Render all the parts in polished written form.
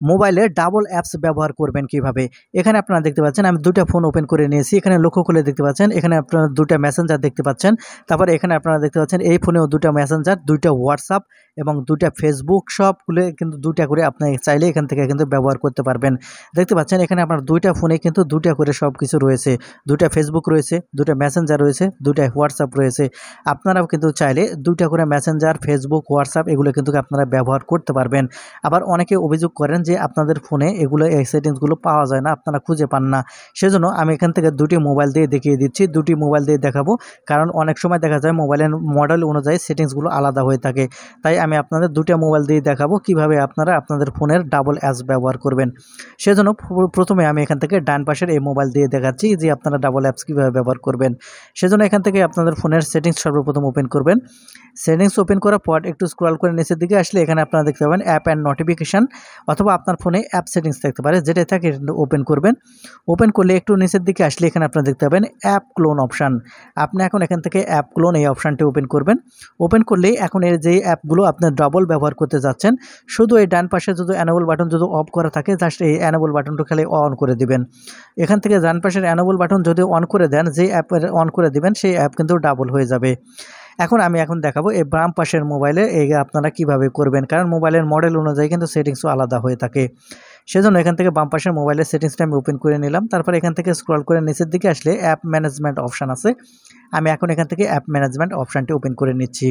মোবাইলে double apps ব্যবহার করবেন কিভাবে। এখানে আপনারা দেখতে পাচ্ছেন আমি ২টা ফোন ওপেন করে নিয়েছি। এখানে লক্ষ্য করলে দেখতে পাচ্ছেন এখানে আপনারা ২টা মেসেঞ্জার দেখতে পাচ্ছেন। তারপরে এখানে আপনারা দেখতে পাচ্ছেন এই ফোনেও ২টা মেসেঞ্জার, ২টা হোয়াটসঅ্যাপ এবং ২টা ফেসবুক সবগুলো কিন্তু ২টা করে আপনি চাইলে এখান থেকে কিন্তু ব্যবহার করতে পারবেন। দেখতে পাচ্ছেন এখানে আপনার ২টা ফোনে কিন্তু ২টা করে সবকিছু রয়েছে। ২টা ফেসবুক রয়েছে, ২টা মেসেঞ্জার রয়েছে, ২টা হোয়াটসঅ্যাপ রয়েছে। আপনারাও কিন্তু চাইলে ২টা করে মেসেঞ্জার, ফেসবুক, হোয়াটসঅ্যাপ এগুলো কিন্তু আপনারা ব্যবহার করতে পারবেন। আবার অনেকে অভিযোগ করেন যে আপনাদের ফোনে এগুলো এই সেটিংসগুলো পাওয়া যায় না, আপনারা খুঁজে পান না। সেজন্য আমি এখান থেকে ২টি মোবাইল দিয়ে দেখিয়ে দিচ্ছি। ২টি মোবাইল দিয়ে দেখাবো, কারণ অনেক সময় দেখা যায় মোবাইলের মডেল অনুযায়ী সেটিংসগুলো আলাদা হয়ে থাকে। তাই আমি আপনাদের ২টা মোবাইল দিয়ে দেখাবো কিভাবে আপনারা আপনাদের ফোনের ডাবল অ্যাপস ব্যবহার করবেন। সেজন্য প্রথমে আমি এখান থেকে ডান পাশের এই মোবাইল দিয়ে দেখাচ্ছি যে আপনারা ডাবল অ্যাপস কীভাবে ব্যবহার করবেন। সেজন্য এখান থেকে আপনাদের ফোনের সেটিংস সর্বপ্রথম ওপেন করবেন। সেটিংস ওপেন করার পর একটু স্ক্রল করে নিচের দিকে আসলে এখানে আপনারা দেখতে পাবেন অ্যাপ অ্যান্ড নোটিফিকেশান, অথবা আপনার ফোনে অ্যাপ সেটিংস থাকতে পারে, যেটাই থাকে ওপেন করবেন। ওপেন করলে একটু নিচের দিকে আসলে এখানে আপনারা দেখতে পাবেন অ্যাপ ক্লোন অপশান। আপনি এখন এখান থেকে অ্যাপ ক্লোন এই অপশানটি ওপেন করবেন। ওপেন করলেই এখন এর যে অ্যাপগুলো আপনি ডাবল ব্যবহার করতে যাচ্ছেন, শুধু এই ডান পাশে যদি অ্যানেবল বাটন যদি অফ করা থাকে, জাস্ট এই অ্যানেবল বাটনটা খালি অন করে দিবেন। এখান থেকে ডান পাশের অ্যানেবল বাটন যদি অন করে দেন, যেই অ্যাপের অন করে দিবেন সেই অ্যাপ কিন্তু ডাবল হয়ে যাবে। আমি দেখাবো এই বাম পাশের মোবাইলে এই আপনারা কিভাবে করবেন, কারণ মোবাইলের মডেল অনুযায়ী কিন্তু সেটিংসও আলাদা হয়ে থাকে। সেজন্য এখান থেকে বাম পাশের মোবাইলের সেটিংসটা আমি ওপেন করে নিলাম। তারপর এখান থেকে স্ক্রল করে নিচের দিকে আসলে অ্যাপ ম্যানেজমেন্ট অপশান আছে। আমি এখন এখান থেকে অ্যাপ ম্যানেজমেন্ট অপশানটি ওপেন করে নিচ্ছি।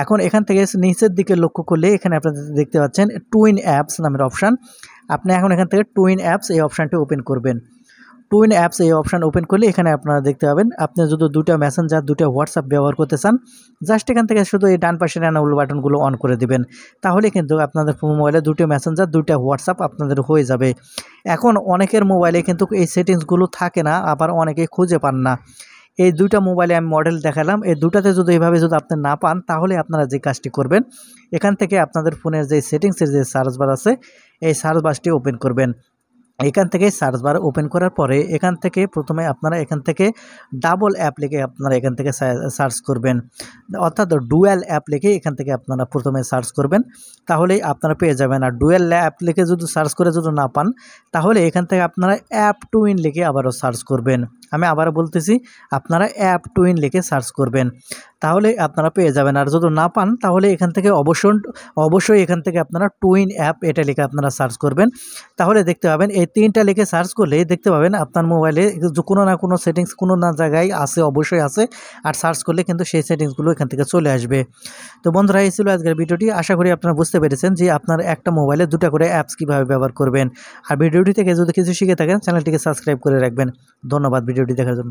এখন এখান থেকে নিচের দিকে লক্ষ্য করলে এখানে আপনারা দেখতে পাচ্ছেন টুইন অ্যাপস নামের অপশান। আপনি এখন এখান থেকে টুইন অ্যাপস এই অপশানটি ওপেন করবেন। টুইন অ্যাপস এই অপশান ওপেন করলে এখানে আপনারা দেখতে পাবেন আপনি যদি 2টা মেসেঞ্জার, 2টা হোয়াটসঅ্যাপ ব্যবহার করতে চান, জাস্ট এখান থেকে শুধু এই ডান পাশের অ্যানাবল বাটনগুলো অন করে দিবেন। তাহলে কিন্তু আপনাদের মোবাইলে 2টা মেসেঞ্জার, 2টা হোয়াটসঅ্যাপ আপনাদের হয়ে যাবে। এখন অনেকের মোবাইলে কিন্তু এই সেটিংসগুলো থাকে না, আবার অনেকেই খুঁজে পান না। এই 2টা মোবাইলে আমি মডেল দেখালাম, এই 2টাতে যদি এভাবে যদি আপনি না পান, তাহলে আপনারা যে কাজটি করবেন, এখান থেকে আপনাদের ফোনের যে সেটিংসের যে সার্চ বার আছে, এই সার্চ বারটি ওপেন করবেন। এখান থেকে সার্চ বার ওপেন করার পরে এখান থেকে প্রথমে আপনারা এখান থেকে ডাবল অ্যাপ লিখে আপনারা এখান থেকে সার্চ করবেন, অর্থাৎ ডুয়াল অ্যাপ লিখে এখান থেকে আপনারা প্রথমে সার্চ করবেন, তাহলেই আপনারা পেয়ে যাবেন। আর ডুয়াল অ্যাপ লিখে যদি সার্চ করে যদি না পান, তাহলে এখান থেকে আপনারা অ্যাপ টুইন লিখে আবারও সার্চ করবেন। আমি আবারও বলতেছি, আপনারা অ্যাপ টুইন লিখে সার্চ করবেন, তাহলে আপনারা পেয়ে যাবেন। আর যদি না পান, তাহলে এখান থেকে অবশ্যই এখান থেকে আপনারা টুইন অ্যাপ এটা লিখে আপনারা সার্চ করবেন। তাহলে দেখতে পাবেন এই 3টা লিখে সার্চ করলেই দেখতে পাবেন আপনার মোবাইলে কোনো না কোনো সেটিংস কোনো না জায়গায় আছে, অবশ্যই আছে। আর সার্চ করলে কিন্তু সেই সেটিংসগুলো এখান থেকে চলে আসবে। তো বন্ধুরা, এই ছিল আজকের ভিডিওটি। আশা করি আপনারা বুঝতে পেরেছেন যে আপনার একটা মোবাইলে 2টা করে অ্যাপস কীভাবে ব্যবহার করবেন। আর ভিডিওটি থেকে যদি কিছু শিখে থাকেন, চ্যানেলটিকে সাবস্ক্রাইব করে রাখবেন। ধন্যবাদ ভিডিওটি দেখার জন্য।